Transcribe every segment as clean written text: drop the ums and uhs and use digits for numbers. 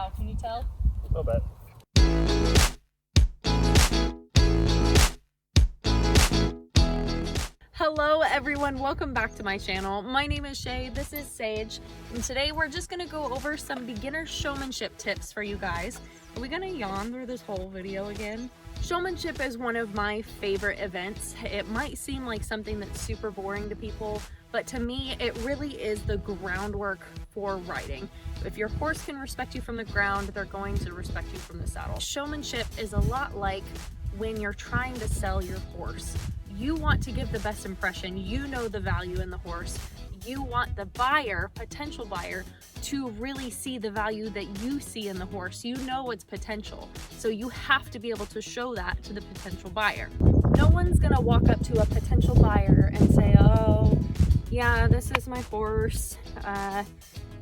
Wow, can you tell? A little bit. Hello everyone, welcome back to my channel. My name is Shay, this is Sage, and today we're just gonna go over some beginner showmanship tips for you guys. Are we gonna yawn through this whole video again? Showmanship is one of my favorite events. It might seem like something that's super boring to people, but to me, it really is the groundwork for riding. If your horse can respect you from the ground, they're going to respect you from the saddle. Showmanship is a lot like when you're trying to sell your horse. You want to give the best impression. You know the value in the horse. You want the buyer, potential buyer, to really see the value that you see in the horse. You know its potential. So you have to be able to show that to the potential buyer. No one's gonna walk up to a potential buyer and say, oh, yeah, this is my horse.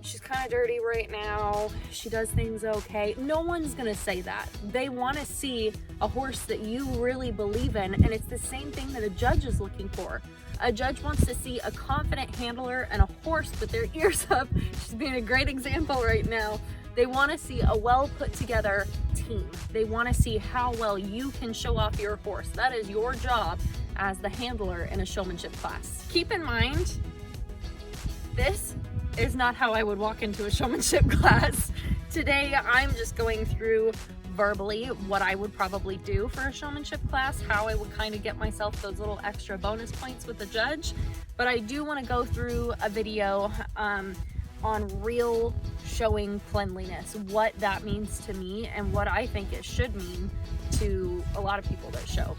She's kind of dirty right now. She does things okay. No one's gonna say that. They wanna see a horse that you really believe in, and it's the same thing that a judge is looking for. A judge wants to see a confident handler and a horse with their ears up. She's being a great example right now. They wanna see a well put together team. They wanna see how well you can show off your horse. That is your job as the handler in a showmanship class. Keep in mind, this is not how I would walk into a showmanship class. Today, I'm just going through verbally what I would probably do for a showmanship class, how I would kind of get myself those little extra bonus points with the judge. But I do want to go through a video on real showing cleanliness, what that means to me and what I think it should mean to a lot of people that show.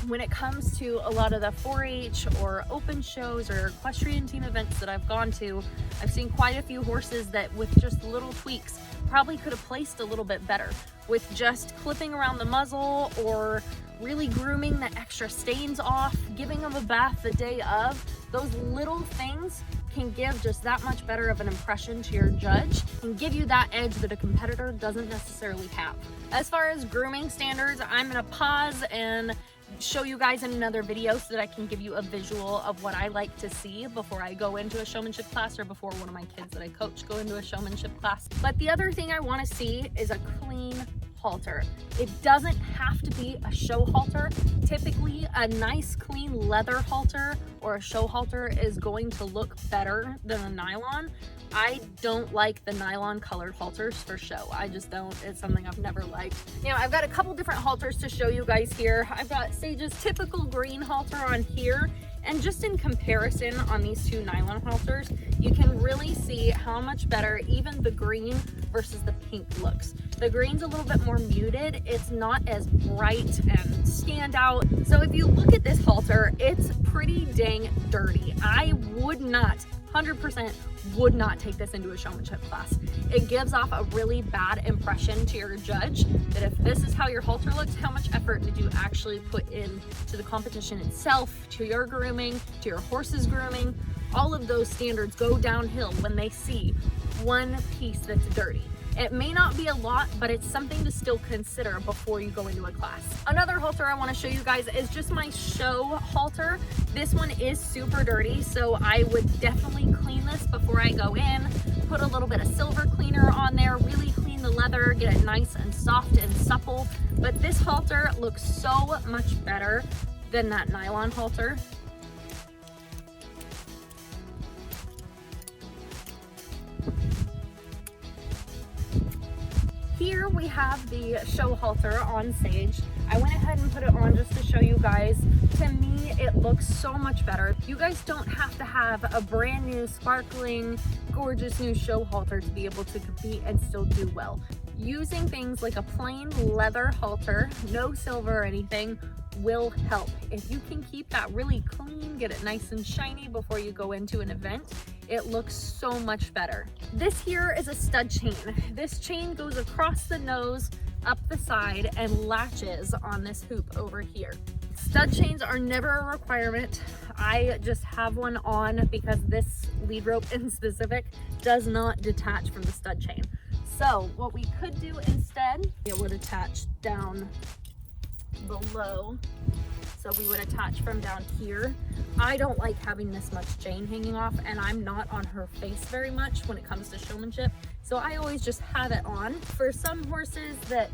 When it comes to a lot of the 4-H or open shows or equestrian team events that I've gone to, I've seen quite a few horses that with just little tweaks probably could have placed a little bit better with just clipping around the muzzle or really grooming the extra stains off, giving them a bath the day of. Those little things can give just that much better of an impression to your judge and give you that edge that a competitor doesn't necessarily have. As far as grooming standards, I'm gonna pause and show you guys in another video so that I can give you a visual of what I like to see before I go into a showmanship class or before one of my kids that I coach go into a showmanship class. But the other thing I want to see is a clean halter. It doesn't have to be a show halter. Typically, a nice clean leather halter or a show halter is going to look better than a nylon. I don't like the nylon colored halters for show. I just don't. It's something I've never liked. You know, I've got a couple different halters to show you guys here. I've got Sage's typical green halter on here. And just in comparison on these two nylon halters, you can really see how much better even the green versus the pink looks. The green's a little bit more muted. It's not as bright and stand out. So if you look at this halter, it's pretty dang dirty. I would not, 100% would not take this into a showmanship class. It gives off a really bad impression to your judge that if this is how your halter looks, how much effort did you actually put in to the competition itself, to your grooming, to your horse's grooming. All of those standards go downhill when they see one piece that's dirty. It may not be a lot, but it's something to still consider before you go into a class. Another halter I want to show you guys is just my show halter. This one is super dirty, so I would definitely clean this before I go in. Put a little bit of silver cleaner on there, really clean the leather, get it nice and soft and supple. But this halter looks so much better than that nylon halter. Here we have the show halter on Sage. I went ahead and put it on just to show you guys. To me, it looks so much better. You guys don't have to have a brand new, sparkling, gorgeous new show halter to be able to compete and still do well. Using things like a plain leather halter, no silver or anything, will help. If you can keep that really clean, get it nice and shiny before you go into an event, it looks so much better. This here is a stud chain. This chain goes across the nose, up the side, and latches on this hoop over here. Stud chains are never a requirement. I just have one on because this lead rope in specific does not detach from the stud chain. So what we could do instead, it would attach down below. So we would attach from down here. I don't like having this much chain hanging off, and I'm not on her face very much when it comes to showmanship. So I always just have it on. For some horses that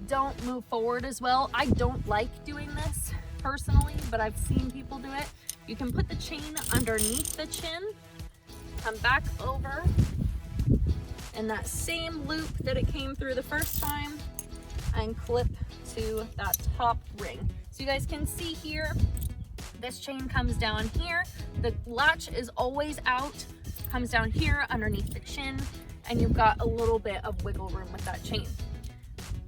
don't move forward as well, I don't like doing this personally, but I've seen people do it. You can put the chain underneath the chin, come back over, and that same loop that it came through the first time, and clip to that top ring. So you guys can see here, this chain comes down here, the latch is always out, comes down here underneath the chin, and you've got a little bit of wiggle room with that chain.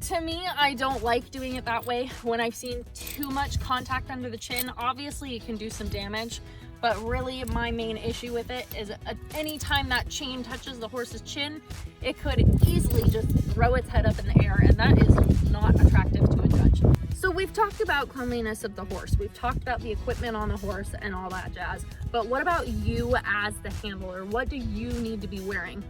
To me, I don't like doing it that way. When I've seen too much contact under the chin, obviously it can do some damage, but really my main issue with it is anytime that chain touches the horse's chin, it could easily just throw its head up in the air, and that is not attractive to a judge. So we've talked about cleanliness of the horse, we've talked about the equipment on the horse and all that jazz, but what about you as the handler? What do you need to be wearing?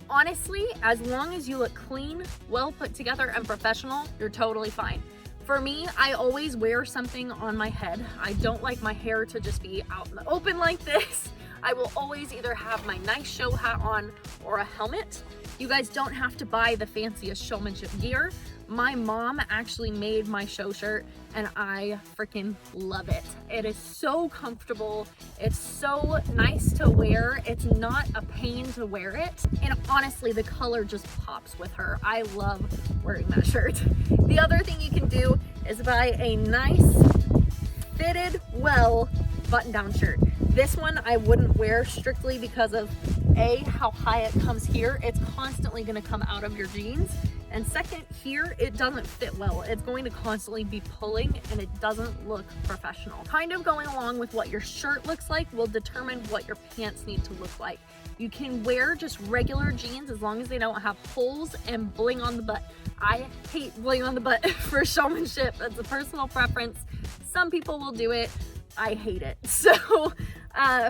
Honestly, as long as you look clean, well put together, and professional, you're totally fine. For me, I always wear something on my head. I don't like my hair to just be out in the open like this. I will always either have my nice show hat on or a helmet. You guys don't have to buy the fanciest showmanship gear. My mom actually made my show shirt and I freaking love it. It is so comfortable. It's so nice to wear. It's not a pain to wear it. And honestly, the color just pops with her. I love wearing that shirt. The other thing you can do is buy a nice fitted well button-down shirt. This one I wouldn't wear strictly because of A, how high it comes here. It's constantly going to come out of your jeans. And second, here it doesn't fit well. It's going to constantly be pulling and it doesn't look professional. Kind of going along with what your shirt looks like will determine what your pants need to look like. You can wear just regular jeans as long as they don't have holes and bling on the butt. I hate bling on the butt for showmanship. That's a personal preference. Some people will do it. I hate it. So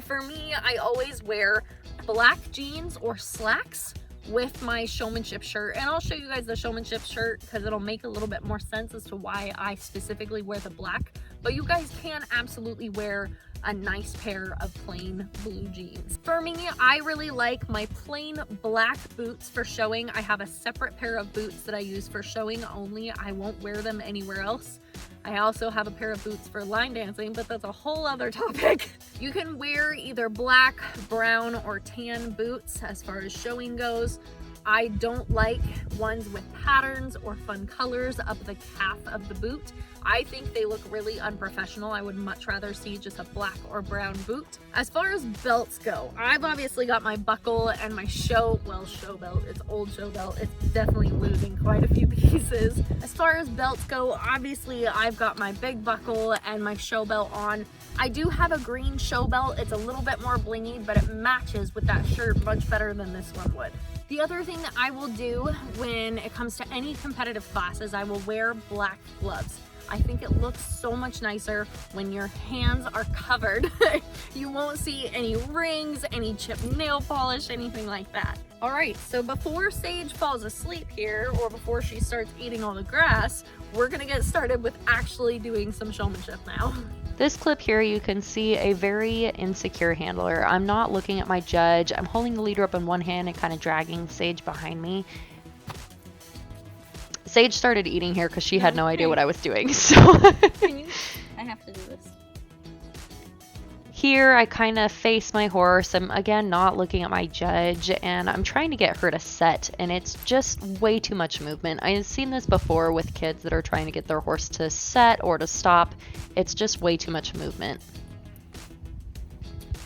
for me, I always wear black jeans or slacks with my showmanship shirt, and I'll show you guys the showmanship shirt because it'll make a little bit more sense as to why I specifically wear the black, but you guys can absolutely wear a nice pair of plain blue jeans. For me, I really like my plain black boots for showing. I have a separate pair of boots that I use for showing only. I won't wear them anywhere else. I also have a pair of boots for line dancing, but that's a whole other topic. You can wear either black, brown, or tan boots as far as showing goes. I don't like ones with patterns or fun colors up the calf of the boot. I think they look really unprofessional. I would much rather see just a black or brown boot. As far as belts go, I've obviously got my buckle and my show belt. It's old show belt. It's definitely losing quite a few pieces. As far as belts go, obviously I've got my big buckle and my show belt on. I do have a green show belt. It's a little bit more blingy, but it matches with that shirt much better than this one would. The other thing that I will do when it comes to any competitive classes, I will wear black gloves. I think it looks so much nicer when your hands are covered. You won't see any rings, any chipped nail polish, anything like that. All right, so before Sage falls asleep here, or before she starts eating all the grass, we're gonna get started with actually doing some showmanship now. This clip here, you can see a very insecure handler. I'm not looking at my judge. I'm holding the leader up in one hand and kind of dragging Sage behind me. Sage started eating here because she had no idea what I was doing. So I have to do this. Here I kind of face my horse. I'm again not looking at my judge and I'm trying to get her to set, and it's just way too much movement. I've seen this before with kids that are trying to get their horse to set or to stop. It's just way too much movement.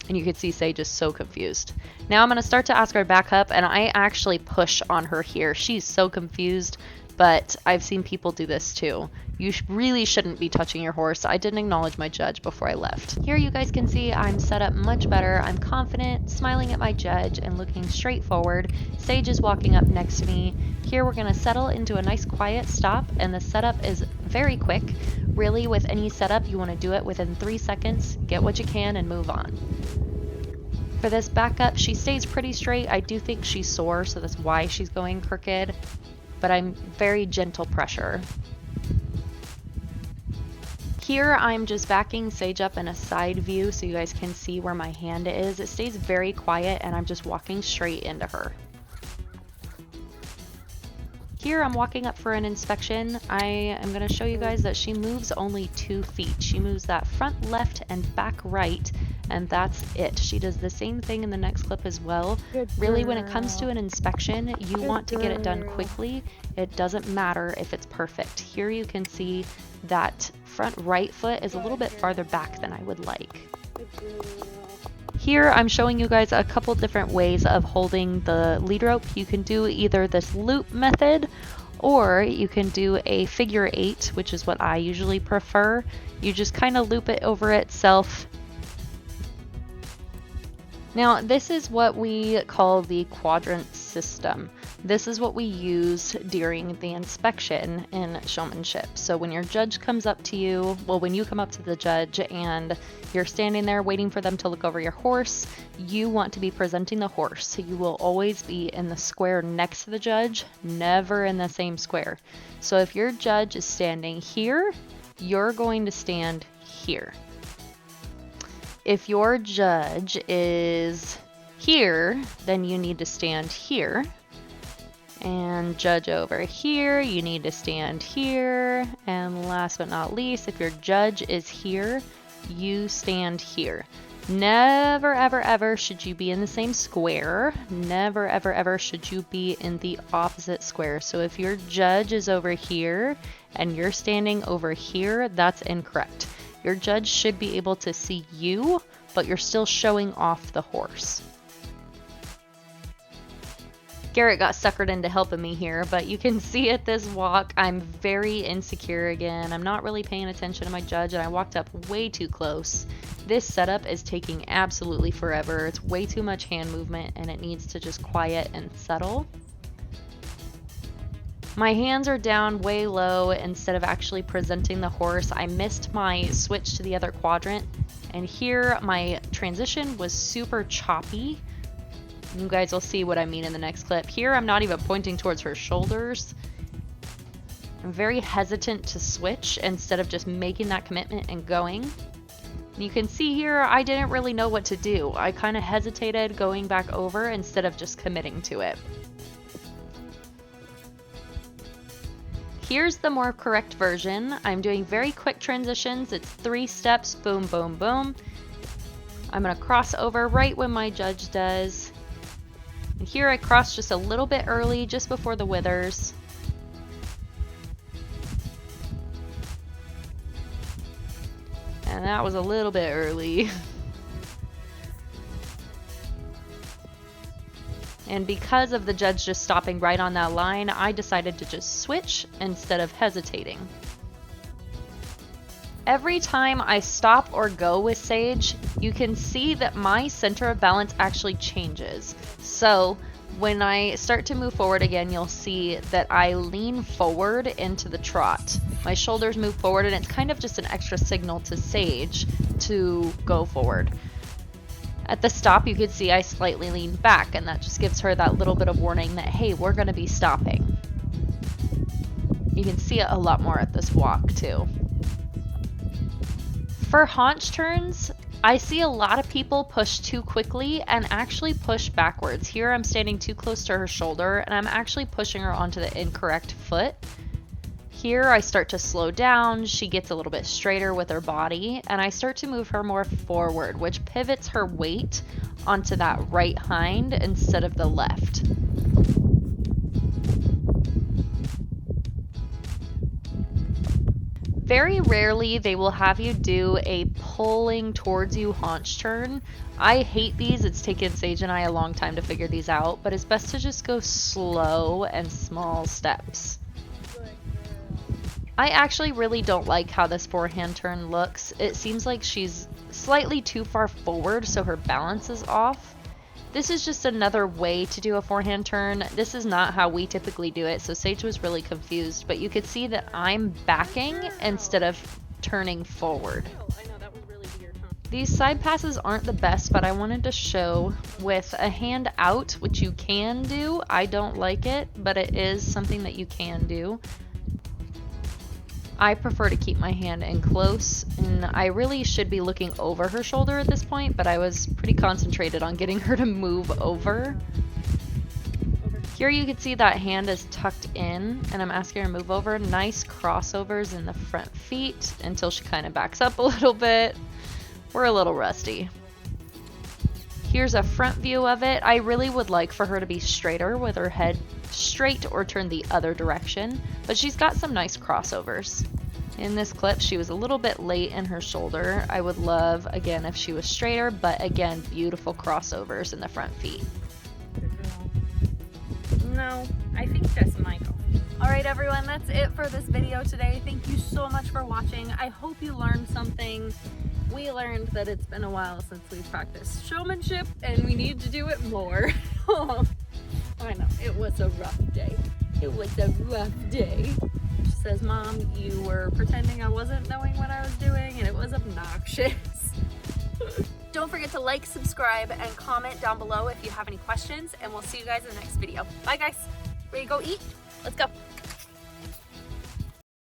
And you can see Sage is so confused. Now I'm going to start to ask her to back up, and I actually push on her here. She's so confused, but I've seen people do this too. You really shouldn't be touching your horse. I didn't acknowledge my judge before I left. Here you guys can see I'm set up much better. I'm confident, smiling at my judge and looking straight forward. Sage is walking up next to me. Here we're going to settle into a nice quiet stop, and the setup is very quick. Really, with any setup, you want to do it within 3 seconds, get what you can, and move on. For this backup, she stays pretty straight. I do think she's sore, so that's why she's going crooked, but I'm very gentle pressure. Here I'm just backing Sage up in a side view so you guys can see where my hand is. It stays very quiet and I'm just walking straight into her. Here I'm walking up for an inspection. I am going to show you guys that she moves only 2 feet. She moves that front left and back right, and that's it. She does the same thing in the next clip as well. Really, when it comes to an inspection, you want to get it done quickly. It doesn't matter if it's perfect. Here you can see that front right foot is a little bit farther back than I would like. Here I'm showing you guys a couple different ways of holding the lead rope. You can do either this loop method, or you can do a figure 8, which is what I usually prefer. You just kind of loop it over itself. Now this is what we call the Quadrant System. This is what we use during the inspection in Showmanship. So when your judge comes up to you, well, when you come up to the judge and you're standing there waiting for them to look over your horse, you want to be presenting the horse. So you will always be in the square next to the judge, never in the same square. So if your judge is standing here, you're going to stand here. If your judge is here, then you need to stand here. And judge over here, you need to stand here. And last but not least, if your judge is here, you stand here. Never, ever, ever should you be in the same square. Never, ever, ever should you be in the opposite square. So if your judge is over here and you're standing over here, that's incorrect. Your judge should be able to see you, but you're still showing off the horse. Garrett got suckered into helping me here, but you can see at this walk, I'm very insecure again. I'm not really paying attention to my judge, and I walked up way too close. This setup is taking absolutely forever. It's way too much hand movement, and it needs to just quiet and settle. My hands are down way low instead of actually presenting the horse. I missed my switch to the other quadrant, and here my transition was super choppy. You guys will see what I mean in the next clip. Here I'm not even pointing towards her shoulders. I'm very hesitant to switch instead of just making that commitment and going. You can see here I didn't really know what to do. I kind of hesitated going back over instead of just committing to it. Here's the more correct version. I'm doing very quick transitions. It's 3 steps, boom, boom, boom. I'm gonna cross over right when my judge does. And here I crossed just a little bit early, just before the withers. And that was a little bit early. And because of the judge just stopping right on that line, I decided to just switch instead of hesitating. Every time I stop or go with Sage, you can see that my center of balance actually changes. So when I start to move forward again, you'll see that I lean forward into the trot. My shoulders move forward, and it's kind of just an extra signal to Sage to go forward. At the stop, you could see I slightly lean back, and that just gives her that little bit of warning that, hey, we're going to be stopping. You can see it a lot more at this walk, too. For haunch turns, I see a lot of people push too quickly and actually push backwards. Here I'm standing too close to her shoulder, and I'm actually pushing her onto the incorrect foot. Here I start to slow down, she gets a little bit straighter with her body, and I start to move her more forward, which pivots her weight onto that right hind instead of the left. Very rarely they will have you do a pulling towards you haunch turn. I hate these. It's taken Sage and I a long time to figure these out, but it's best to just go slow and small steps. I actually really don't like how this forehand turn looks. It seems like she's slightly too far forward, so her balance is off. This is just another way to do a forehand turn. This is not how we typically do it, so Sage was really confused, but you could see that I'm backing instead of turning forward. These side passes aren't the best, but I wanted to show with a hand out, which you can do. I don't like it, but it is something that you can do. I prefer to keep my hand in close, and I really should be looking over her shoulder at this point, but I was pretty concentrated on getting her to move over. Here you can see that hand is tucked in, and I'm asking her to move over. Nice crossovers in the front feet until she kind of backs up a little bit. We're a little rusty. Here's a front view of it. I really would like for her to be straighter with her head straight or turned the other direction, but she's got some nice crossovers. In this clip, she was a little bit late in her shoulder. I would love, again, if she was straighter, but again, beautiful crossovers in the front feet. No, I think that's Michael. Alright everyone, that's it for this video today. Thank you so much for watching. I hope you learned something. We learned that it's been a while since we practiced showmanship and we need to do it more. I know, it was a rough day. It was a rough day. She says, Mom, you were pretending I wasn't knowing what I was doing and it was obnoxious. Don't forget to like, subscribe, and comment down below if you have any questions, and we'll see you guys in the next video. Bye guys. Ready to go eat? Let's go.